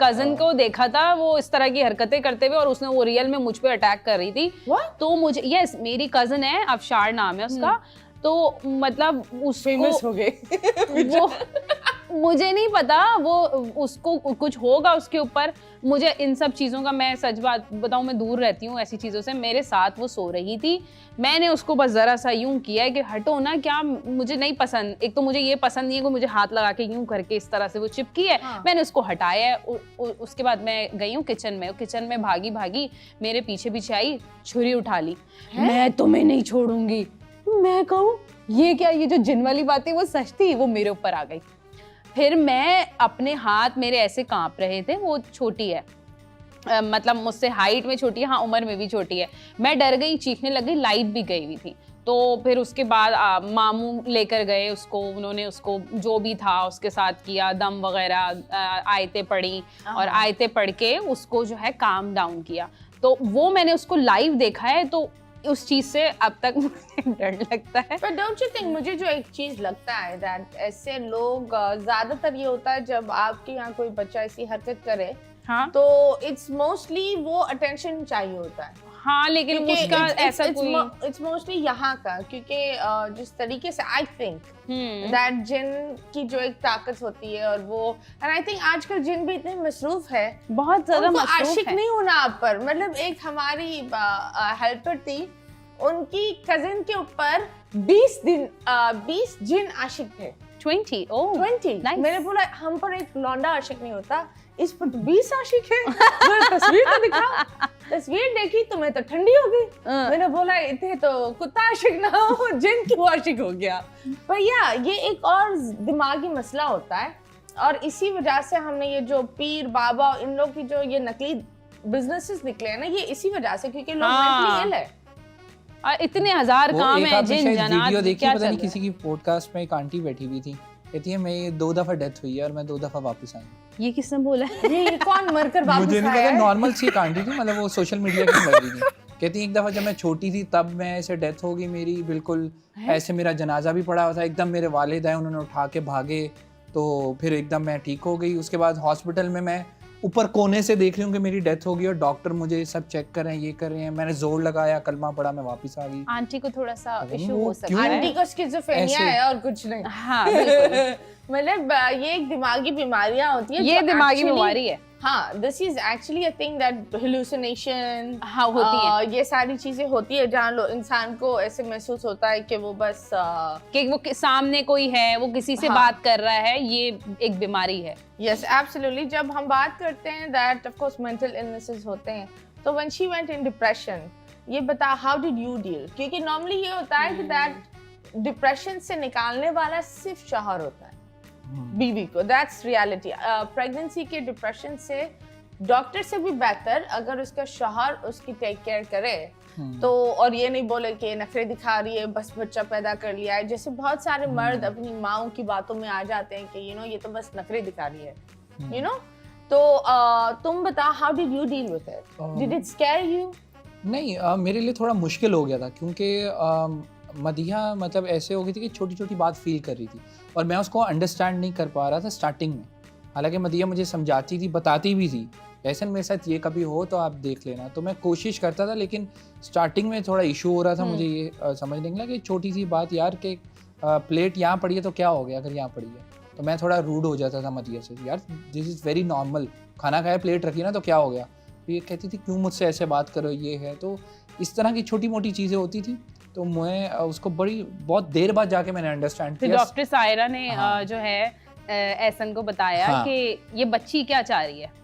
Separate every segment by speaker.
Speaker 1: Cousin को देखा था वो इस तरह की हरकतें करते हुए और उसने वो रियल में मुझ पे अटैक कर रही थी। तो मुझे यस मेरी कजन है, अफशार नाम है उसका, तो मतलब उसको
Speaker 2: फेमस हो गए
Speaker 1: वो मुझे नहीं पता, वो उसको कुछ होगा उसके ऊपर। मुझे इन सब चीज़ों का, मैं सच बात बताऊं, मैं दूर रहती हूँ ऐसी चीज़ों से। मेरे साथ वो सो रही थी, मैंने उसको बस ज़रा सा यूं किया है कि हटो ना, क्या मुझे नहीं पसंद। एक तो मुझे ये पसंद नहीं है कि मुझे हाथ लगा के यूं करके इस तरह से वो चिपकी है। मैंने उसको हटाया है। उसके बाद मैं गई हूँ किचन में भागी भागी मेरे पीछे पीछे आई, छुरी उठा ली। मैं तुम्हें नहीं छोड़ूंगी। मैं कहूँ ये क्या, ये जो जिन वाली बातें वो सच थी, वो मेरे ऊपर आ गई। फिर मैं अपने हाथ मेरे ऐसे कांप रहे थे। वो छोटी है, मतलब मुझसे हाइट में छोटी है, हाँ उम्र में भी छोटी है। मैं डर गई, चीखने लग गई, लाइट भी गई हुई थी। तो फिर उसके बाद मामू लेकर गए उसको, उन्होंने उसको जो भी था उसके साथ किया, दम वगैरह, आयतें पढ़ी और आयतें पढ़ के उसको जो है काम डाउन किया। तो वो मैंने उसको लाइव देखा है, तो उस चीज से अब तक मुझे डर लगता है।
Speaker 2: But don't you think, मुझे जो एक चीज लगता है that ऐसे लोग ज्यादातर ये होता है जब आपके यहाँ कोई बच्चा ऐसी हरकत करे,
Speaker 1: हाँ
Speaker 2: तो इट्स मोस्टली वो अटेंशन चाहिए होता है।
Speaker 1: हाँ, लेकिन उसका ऐसा कोई
Speaker 2: इट्स मोस्टली यहाँ का, क्योंकि जिस तरीके से आई थिंक दैट जिन की जो एक ताकत होती है, और वो एंड आई थिंक आजकल जिन भी इतने मसरूफ है,
Speaker 1: बहुत ज्यादा मसरूफ
Speaker 2: आशिक
Speaker 1: है।
Speaker 2: नहीं होना आप पर। मतलब एक हमारी हेल्पर थी, उनकी कजिन के ऊपर 20 जिन आशिक थे।
Speaker 1: 20 ओह
Speaker 2: 20
Speaker 1: nice.
Speaker 2: मैंने बोला हम पर एक लौंडा आशिक नहीं होता, इस पर तो 20 आशिक है। मैंने तस्वीर तो दिखा, तस्वीर देखी तो मैं तो ठंडी हो गई। मैंने बोला इतने तो कुत्ता आशिक ना हो, जिन क्यों आशिक हो गया। पर या ये एक और दिमागी मसला होता है, और इसी वजह से हमने ये जो पीर बाबा इन लोग की जो ये नकली बिजनेसेस निकले हैं ना, ये इसी वजह से, क्योंकि लोग मेंटली इल है।
Speaker 1: इतने हजार काम है, जिन जनात
Speaker 3: वीडियो देखी
Speaker 1: क्या
Speaker 3: पता नहीं
Speaker 1: चल
Speaker 3: किसी की पॉडकास्ट में, एक आंटी बैठी हुई थी, कहती है मैं 2 दफा डेथ हुई है और मैं 2 दफा वापस आई।
Speaker 1: ये किसने बोला?
Speaker 2: ये कौन मरकर वापस
Speaker 3: मुझे नहीं
Speaker 2: आया
Speaker 3: पता,
Speaker 2: है?
Speaker 3: नॉर्मल सी एक आंटी थी, मतलब वो सोशल मीडिया की लग रही थी। कहती है एक दफा जब मैं छोटी थी तब मैं ऐसे डेथ हो गई मेरी, बिल्कुल ऐसे मेरा जनाजा भी पड़ा हुआ था, एकदम मेरे वालिद आए, उन्होंने उठा के भागे, तो फिर एकदम मैं ठीक हो गई। उसके बाद हॉस्पिटल में मैं ऊपर कोने से देख रही हूँ कि मेरी डेथ हो गई और डॉक्टर मुझे सब चेक कर रहे हैं, ये कर रहे हैं। मैंने जोर लगाया, कलमा पढ़ा, मैं वापस आ गई।
Speaker 1: आंटी को थोड़ा सा
Speaker 3: अरे
Speaker 1: इशू
Speaker 3: वो
Speaker 1: हो सकता है।
Speaker 2: आंटी को स्किज़ोफ्रेनिया
Speaker 3: ऐसे।
Speaker 2: है और कुछ नहीं।
Speaker 1: हाँ बिल्कुल,
Speaker 2: मतलब ये एक दिमागी बीमारियां होती है,
Speaker 1: ये
Speaker 2: जो
Speaker 1: दिमागी
Speaker 2: actually-
Speaker 1: बीमारी है।
Speaker 2: हाँ, this is actually a thing that hallucination,
Speaker 1: हाँ होती है
Speaker 2: ये सारी चीजें होती है जहाँ इंसान को ऐसे महसूस होता है कि वो बस
Speaker 1: कि वो सामने कोई है, वो किसी से बात कर रहा है, ये एक बीमारी है।
Speaker 2: Yes absolutely. जब हम बात करते हैं that of course mental illnesses होते हैं, तो when she went in depression, ये बता हाउ डिड यू डील? क्योंकि नॉर्मली ये होता है कि दैट डिप्रेशन से निकालने वाला सिर्फ शौहर होता है, बीवी को। That's reality. प्रेगनेंसी के डिप्रेशन से डॉक्टर से भी बेहतर अगर उसका शौहर उसकी टेक केयर करे तो, और ये नहीं बोले कि नखरे दिखा रही है, बस बच्चा पैदा कर लिया है। जैसे बहुत सारे मर्द अपनी माओं की बातों में आ जाते हैं कि ये तो बस नखरे दिखा रही है, तो तुम बताओ how did you deal with it? Did it square you?
Speaker 3: नहीं, मेरे लिए थोड़ा मुश्किल हो गया था, क्योंकि मदिया मतलब ऐसे हो गई थी कि छोटी छोटी बात फील कर रही थी और मैं उसको अंडरस्टैंड नहीं कर पा रहा था स्टार्टिंग में। हालांकि मदिया मुझे समझाती थी, बताती भी थी, ऐसे मेरे साथ ये कभी हो तो आप देख लेना, तो मैं कोशिश करता था, लेकिन स्टार्टिंग में थोड़ा इशू हो रहा था मुझे ये समझने के लिए कि छोटी सी बात यार कि प्लेट यहाँ पड़ी है तो क्या हो गया अगर यहाँ पड़ी है, तो मैं थोड़ा रूड हो जाता था मदिया से, यार दिस इज़ वेरी नॉर्मल, खाना खाया प्लेट रखी ना तो क्या हो गया। तो ये कहती थी क्यों मुझसे ऐसे बात करो, ये है। तो इस तरह की छोटी मोटी चीज़ें होती थी, तो मैं उसको बहुत देर बाद जाके मैंने अंडरस्टैंड किया।
Speaker 1: डॉक्टर सायरा ने जो है एहसन को बताया कि ये बच्ची क्या चाह रही है,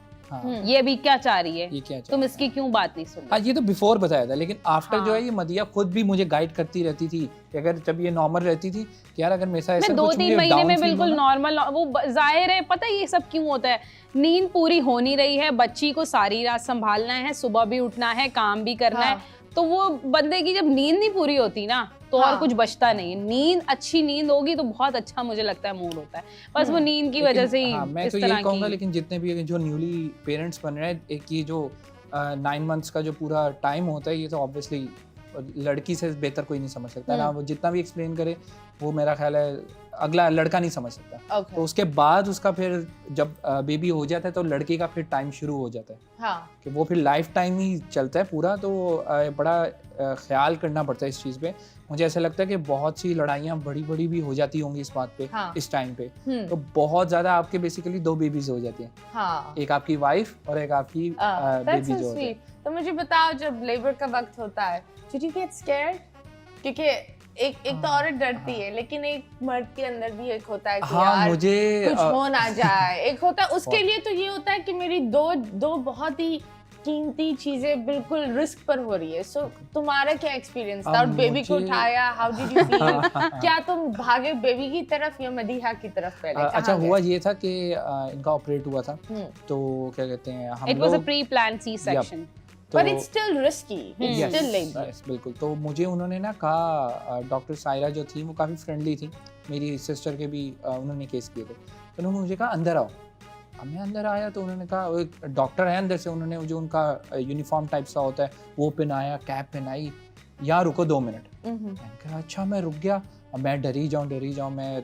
Speaker 1: ये अभी क्या चाह रही है,
Speaker 3: ये क्या
Speaker 1: तुम इसकी क्यों बात नहीं सुन?
Speaker 3: हाँ, ये तो बिफोर बताया था, लेकिन आफ्टर जो है ये मदिया खुद भी मुझे गाइड करती रहती थी कि अगर जब ये नॉर्मल रहती थी कि यार अगर मेरे साथ ऐसा कुछ
Speaker 1: 2-3 महीने में बिल्कुल नॉर्मल, वो जाहिर है पता है ये सब क्यों होता है, नींद पूरी हो नहीं रही है, बच्ची को सारी रात संभालना है, सुबह भी उठना है, काम भी करना है, तो वो बंदे की जब नींद नहीं पूरी होती ना तो और कुछ बचता नहीं। नींद, अच्छी नींद होगी तो बहुत अच्छा मुझे लगता है मूड होता है, बस वो नींद की वजह से ही
Speaker 3: मैं तो ये कहूँगा। लेकिन जितने भी जो न्यूली पेरेंट्स बन रहे हैं, एक ये जो 9 मंथ्स का जो पूरा टाइम होता है, ये तो ऑब्वियसली लड़की से बेहतर कोई नहीं समझ सकता ना, वो जितना भी एक्सप्लेन करे वो मेरा ख्याल है अगला लड़का नहीं समझ सकता।
Speaker 2: Okay.
Speaker 3: तो उसके बाद उसका फिर जब बेबी हो जाता है तो लड़के का फिर टाइम शुरू हो जाता है
Speaker 2: हाँ
Speaker 3: कि वो फिर लाइफ टाइम ही चलता है पूरा। तो बड़ा ख्याल करना पड़ता है इस चीज़ पे। मुझे ऐसा लगता है कि बहुत सी लड़ाइयाँ बड़ी बड़ी भी हो जाती होंगी इस बात पे,
Speaker 2: हाँ।
Speaker 3: इस टाइम पे।
Speaker 2: हम्म,
Speaker 3: तो बहुत ज़्यादा आपके बेसिकली 2 बेबीज हो जाती हैं,
Speaker 2: हाँ
Speaker 3: एक आपकी वाइफ और एक आपकी
Speaker 2: that's
Speaker 3: बेबी
Speaker 2: so
Speaker 3: जो होती है।
Speaker 2: sweet. तो मुझे बताओ जब लेबर का वक्त होता है did you get scared? क्योंकि एक तो औरत डरती है लेकिन एक मर्द के अंदर भी एक होता है कि
Speaker 3: हाँ
Speaker 2: यार
Speaker 3: मुझे
Speaker 2: कुछ हो ना जाए। एक होता है उसके लिए तो ये होता है कि मेरी दो बहुत ही कीमती चीजें बिल्कुल रिस्क पर हो रही है। सो तुम्हारा क्या एक्सपीरियंस था? और बेबी को
Speaker 3: मुझे-
Speaker 2: उठाया, हाउ डिड यू फील? क्या तुम भागे बेबी की तरफ या मदीहा की तरफ पहले?
Speaker 3: अच्छा
Speaker 2: कहाँ
Speaker 3: हुआ
Speaker 2: गए?
Speaker 3: ये था कि इनका ऑपरेट हुआ था।
Speaker 2: हम्म,
Speaker 3: तो क्या कहते हैं हम
Speaker 1: इट वाज अ
Speaker 3: लोग
Speaker 1: प्री प्लान सी सेक्शन।
Speaker 3: तो
Speaker 2: but it's still risky. It's
Speaker 3: yes,
Speaker 2: still labor.
Speaker 3: yes, बिल्कुल। तो मुझे उन्होंने ना कहा, डॉक्टर सायरा जो थी वो काफ़ी फ्रेंडली थी, मेरी सिस्टर के भी उन्होंने केस किए थे। तो उन्होंने मुझे कहा अंदर आओ। अब मैं अंदर आया तो उन्होंने कहा, वो एक डॉक्टर है अंदर से, उन्होंने जो उनका यूनिफॉर्म टाइप सा होता है वो पहनाया, कैप पहनाई, यहाँ रुको 2 मिनट। मैंने कहा अच्छा। मैं रुक गया। अब मैं डरी जाऊँ मैं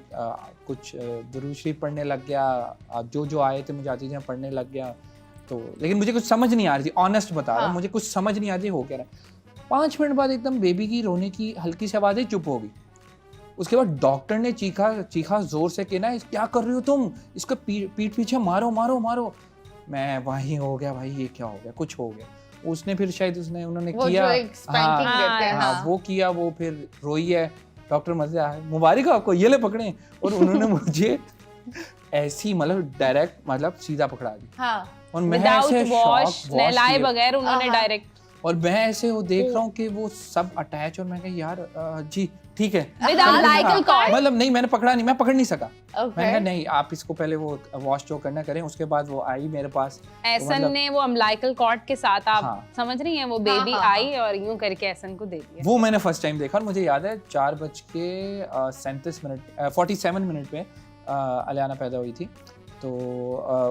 Speaker 3: कुछ दुरूद शरीफ पढ़ने लग गया, जो आए थे मुझे आती थी पढ़ने लग गया। तो लेकिन मुझे कुछ समझ नहीं आ रही थी, ऑनेस्ट बता रहा हूँ, मुझे कुछ समझ नहीं आ रही हो क्या रहा है। 5 मिनट बाद एकदम बेबी की रोने की हल्की सी आवाज़ चुप हो गई। उसके बाद डॉक्टर ने चीखा जोर से कि ना क्या कर रही हो तुम, इसको पीठ पीछे मारो मारो मारो। मैं वहीं हो गया भाई, ये क्या हो गया, कुछ हो गया। उसने फिर शायद उन्होंने
Speaker 2: वो
Speaker 3: किया,
Speaker 2: जो एक spanking देते हैं, हाँ।
Speaker 3: वो किया, वो फिर रोई है। डॉक्टर मजा आया, मुबारक हो आपको, ये ले पकड़े। और उन्होंने मुझे ऐसी मतलब डायरेक्ट मतलब सीधा पकड़ा दी।
Speaker 2: हाँ
Speaker 3: और मैं
Speaker 1: विदाउट
Speaker 3: ऐसे
Speaker 1: वॉश, नहलाए
Speaker 3: किए।
Speaker 1: बगैर उन्होंने
Speaker 2: हाँ।
Speaker 1: डायरेक्ट।
Speaker 3: और मैं ऐसे वो देख रहा हूँ कि वो सब अटैच, और मैं कहा यार जी ठीक है।
Speaker 1: Without umbilical cord?
Speaker 3: मतलब नहीं, मैंने पकड़ा नहीं, मैं पकड़ नहीं सका। मैंने
Speaker 2: okay.
Speaker 3: कहा नहीं, आप इसको पहले वो वॉश जो करना करें। उसके बाद वो आई मेरे पास।
Speaker 1: एहसन
Speaker 3: मतलब-
Speaker 1: ने वो अम्बिलिकल कॉर्ड के साथ, आप
Speaker 3: हाँ।
Speaker 1: समझ रही हैं, वो
Speaker 2: हाँ,
Speaker 1: बेबी
Speaker 2: हाँ,
Speaker 1: आई और यूं करके एहसन को दे दिया।
Speaker 3: वो मैंने फर्स्ट टाइम देखा। और मुझे याद है 47 मिनट पे अलियाना पैदा हुई थी। तो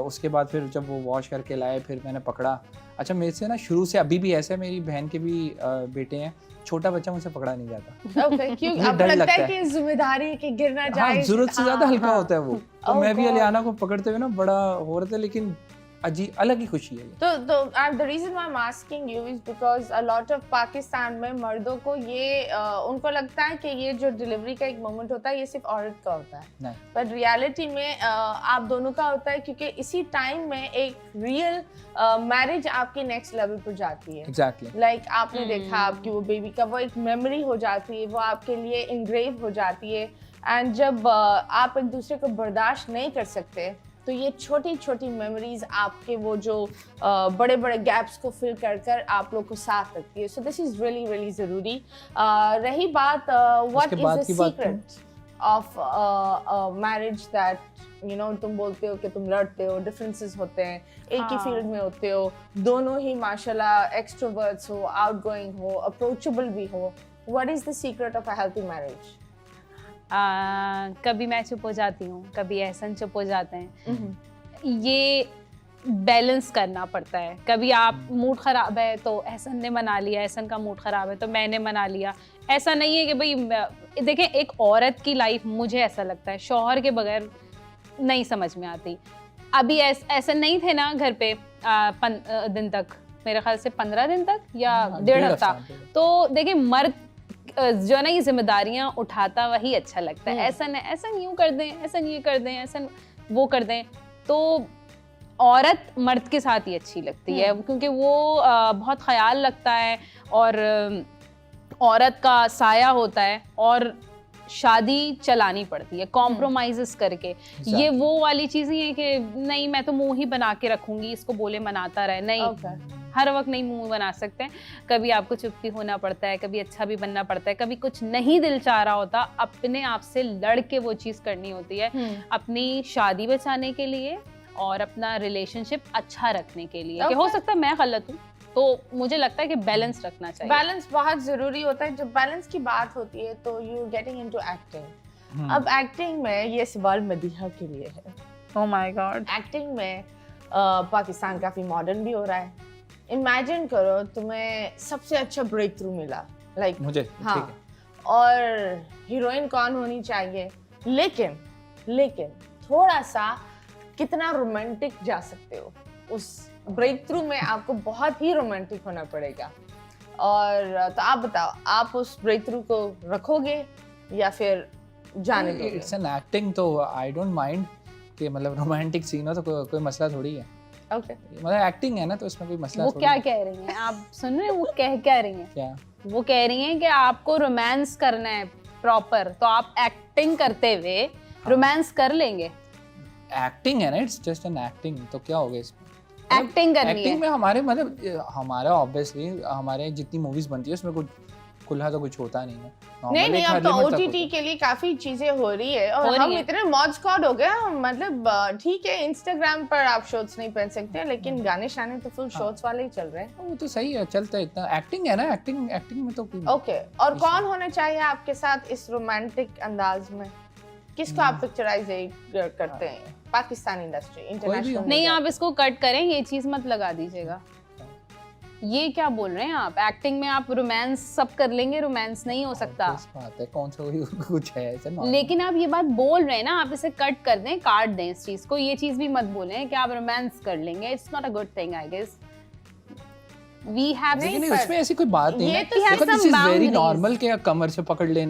Speaker 3: उसके बाद फिर जब वो वॉश करके लाए, फिर मैंने पकड़ा। अच्छा मेरे से ना शुरू से अभी भी ऐसा है, मेरी बहन के भी बेटे हैं, छोटा बच्चा मुझसे पकड़ा नहीं जाता।
Speaker 2: Okay, क्यों
Speaker 3: मुझे
Speaker 2: आपको
Speaker 3: डर
Speaker 2: लगता
Speaker 3: लगता
Speaker 2: है कि जिम्मेदारी है कि गिर ना
Speaker 3: हाँ,
Speaker 2: जाए?
Speaker 3: जरूरत से ज्यादा हल्का
Speaker 2: हाँ,
Speaker 3: होता है वो। तो
Speaker 2: Oh
Speaker 3: मैं भी
Speaker 2: God.
Speaker 3: अलियाना को पकड़ते हुए ना बड़ा हो रहा था, लेकिन अलग ही खुशी है ये।
Speaker 2: तो the reason why I'm asking you is because a lot of Pakistan में मर्दों को ये उनको लगता है कि ये जो डिलीवरी का एक मोमेंट होता है ये सिर्फ औरत का होता है,
Speaker 3: नहीं।
Speaker 2: पर रियलिटी में आप दोनों का होता है, क्योंकि इसी टाइम में एक रियल मैरिज आपकी नेक्स्ट लेवल पर जाती है।
Speaker 3: एग्जैक्टली।
Speaker 2: लाइक आपने देखा आपकी वो बेबी का वो एक मेमोरी हो जाती है, वो आपके लिए इंग्रेव हो जाती है। एंड जब आप एक दूसरे को बर्दाश्त नहीं कर सकते तो ये छोटी छोटी मेमोरीज आपके वो जो बड़े बड़े गैप्स को फिल कर कर आप लोग को साथ रखती है। So this is really really ज़रूरी। रही बात what is the secret of marriage that you know, तुम बोलते हो कि तुम लड़ते हो, डिफरेंसेस होते हैं, एक ही
Speaker 1: हाँ।
Speaker 2: फील्ड में होते हो, दोनों ही माशाल्लाह एक्सट्रोवर्ट्स हो, आउटगोइंग हो, अप्रोचेबल भी हो। What is the secret of a healthy marriage?
Speaker 1: कभी मैं चुप हो जाती हूँ, कभी एहसन चुप हो जाते हैं। ये बैलेंस करना पड़ता है। कभी आप मूड ख़राब है तो एहसन ने मना लिया, एहसन का मूड ख़राब है तो मैंने मना लिया। ऐसा नहीं है कि भाई देखें, एक औरत की लाइफ मुझे ऐसा लगता है शौहर के बगैर नहीं समझ में आती। अभी ऐसा नहीं थे ना घर पे 15 दिन तक, मेरे ख्याल से 15 दिन तक या 1.5 हफ्ता। तो देखिए मर्द जो है ना ये जिम्मेदारियां उठाता वही अच्छा लगता है। ऐसा यूं कर दें, ऐसा ये कर दें, ऐसा वो कर दें, तो औरत मर्द के साथ ही अच्छी लगती है, क्योंकि वो बहुत ख्याल लगता है और औरत का साया होता है और शादी चलानी पड़ती है कॉम्प्रोमाइजेस करके। ये वो वाली चीज़ें हैं कि नहीं मैं तो मुंह ही बना के रखूंगी, इसको बोले मनाता रहे, नहीं हर वक्त नहीं मुंह बना सकते हैं। कभी आपको चुप भी होना पड़ता है, कभी अच्छा भी बनना पड़ता है, कभी कुछ नहीं दिल चाह रहा होता, अपने आप से लड़ के वो चीज़ करनी होती है अपनी शादी बचाने के लिए और अपना रिलेशनशिप अच्छा रखने के लिए। कि हो सकता है मैं गलत हूँ, तो मुझे लगता है कि बैलेंस रखना चाहिए।
Speaker 2: बैलेंस बहुत ज़रूरी होता है। जब बैलेंस की बात होती है तो यू गेटिंग इनटू एक्टिंग। अब एक्टिंग में ये सवाल मदीहा के लिए है।
Speaker 1: Oh my God.
Speaker 2: एक्टिंग में पाकिस्तान काफ़ी मॉडर्न भी हो रहा है। इमेजिन करो तुम्हें सबसे अच्छा ब्रेक थ्रू मिला, लाइक
Speaker 3: मुझे
Speaker 2: हाँ,
Speaker 3: ठीक है।
Speaker 2: और हीरोइन कौन होनी चाहिए, लेकिन थोड़ा सा कितना रोमांटिक जा सकते हो उस ब्रेक थ्रू में, आपको बहुत ही रोमांटिक होना पड़ेगा। और तो आप बताओ, आप उस ब्रेक थ्रू को रखोगे या फिर जाने दोगे?
Speaker 3: इट्स एन एक्टिंग, तो आई डोंट माइंड कि मतलब रोमांटिक सीन हो तो कोई मसला थोड़ी है।
Speaker 2: ओके,
Speaker 3: मतलब एक्टिंग है ना, तो इसमें कोई मसला
Speaker 1: वो
Speaker 3: थोड़ी
Speaker 1: क्या
Speaker 3: है।
Speaker 1: कह रही हैं आप सुन रहे हैं, वो क्या रही हैं?
Speaker 3: क्या
Speaker 1: वो कह रही हैं कि आपको रोमांस करना है प्रॉपर, तो आप एक्टिंग करते हुए रोमांस कर लेंगे।
Speaker 3: एक्टिंग है ना, इट्स जस्ट एन एक्टिंग, तो क्या हो गया इसमें?
Speaker 1: एक्टिंग करनी
Speaker 3: एक्टिंग
Speaker 1: है।
Speaker 3: में हमारे मतलब हमारा ऑब्वियसली हमारे जितनी मूवीज बनती है उसमें कुछ खुला तो कुछ होता नहीं है।
Speaker 2: नहीं, अब तो OTT के लिए काफी चीजें हो रही है
Speaker 1: हो
Speaker 2: और
Speaker 1: रही
Speaker 2: हम
Speaker 1: है।
Speaker 2: इतने मौज स्क्वाड हो गए, मतलब ठीक है इंस्टाग्राम पर आप शॉर्ट्स नहीं पहन सकते, लेकिन गाने शाने तो फुल शॉर्ट्स वाले ही चल रहे हैं।
Speaker 3: वो तो सही है, चलता है इतना। एक्टिंग है ना, एक्टिंग में तो कोई
Speaker 2: ओके, और कौन होना चाहिए आपके साथ इस रोमांटिक अंदाज में? किसको आप पिक्चराइज करते हैं? Pakistani industry, international?
Speaker 1: नहीं, आप इसको कट करें, ये चीज मत लगा दीजिएगा। ये क्या बोल रहे हैं आप? एक्टिंग में आप रोमांस सब कर लेंगे, रोमांस नहीं हो सकता।
Speaker 3: किस बात है, कौन सा कोई कुछ है ऐसा ना।
Speaker 1: लेकिन आप ये बात बोल रहे हैं ना, आप इसे कट कर दें, काट दें इस चीज को। ये चीज भी मत बोलें कि आप रोमांस कर लेंगे। It's not a good thing, I guess. We have
Speaker 3: लेकिन
Speaker 2: नहीं,
Speaker 3: उसमें ऐसी कोई बात नहीं
Speaker 2: ये
Speaker 3: है।
Speaker 2: तो
Speaker 1: have
Speaker 3: देखो,
Speaker 1: some
Speaker 3: this is very
Speaker 1: boundaries.
Speaker 3: Normal के कमर से पकड़ लेना